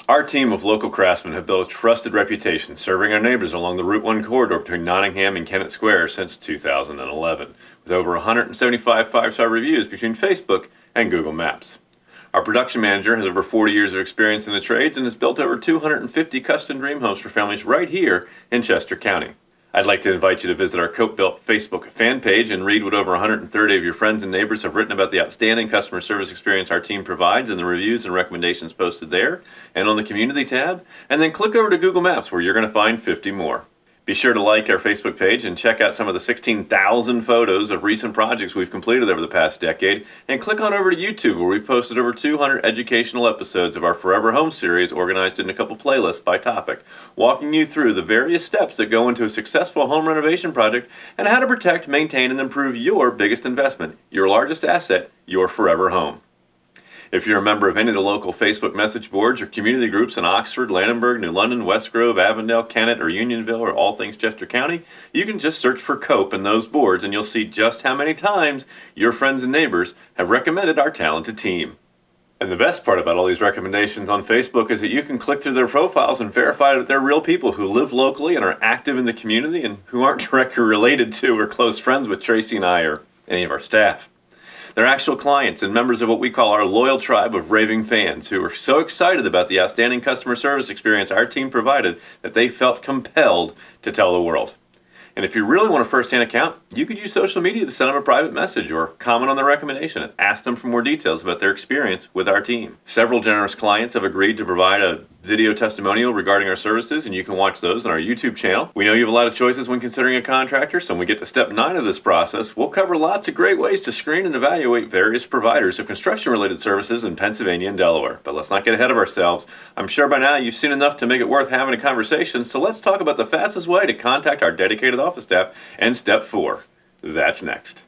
Our team of local craftsmen have built a trusted reputation serving our neighbors along the Route 1 corridor between Nottingham and Kennett Square since 2011, with over 175 five-star reviews between Facebook and Google Maps. Our production manager has over 40 years of experience in the trades and has built over 250 custom dream homes for families right here in Chester County. I'd like to invite you to visit our CopeBUILT Facebook fan page and read what over 130 of your friends and neighbors have written about the outstanding customer service experience our team provides in the reviews and recommendations posted there and on the Community tab, and then click over to Google Maps where you're going to find 50 more. Be sure to like our Facebook page and check out some of the 16,000 photos of recent projects we've completed over the past decade, and click on over to YouTube where we've posted over 200 educational episodes of our Forever Home series organized in a couple playlists by topic, walking you through the various steps that go into a successful home renovation project and how to protect, maintain, and improve your biggest investment, your largest asset, your forever home. If you're a member of any of the local Facebook message boards or community groups in Oxford, Landenberg, New London, West Grove, Avondale, Kennett, or Unionville, or all things Chester County, you can just search for COPE in those boards and you'll see just how many times your friends and neighbors have recommended our talented team. And the best part about all these recommendations on Facebook is that you can click through their profiles and verify that they're real people who live locally and are active in the community and who aren't directly related to or close friends with Tracy and I or any of our staff. They're actual clients and members of what we call our loyal tribe of raving fans who are so excited about the outstanding customer service experience our team provided that they felt compelled to tell the world. And if you really want a first-hand account, you could use social media to send them a private message or comment on their recommendation and ask them for more details about their experience with our team. Several generous clients have agreed to provide a video testimonial regarding our services, and you can watch those on our YouTube channel. We know you have a lot of choices when considering a contractor, so when we get to step 9 of this process, we'll cover lots of great ways to screen and evaluate various providers of construction-related services in Pennsylvania and Delaware. But let's not get ahead of ourselves. I'm sure by now you've seen enough to make it worth having a conversation, so let's talk about the fastest way to contact our dedicated office staff and step 4. That's next.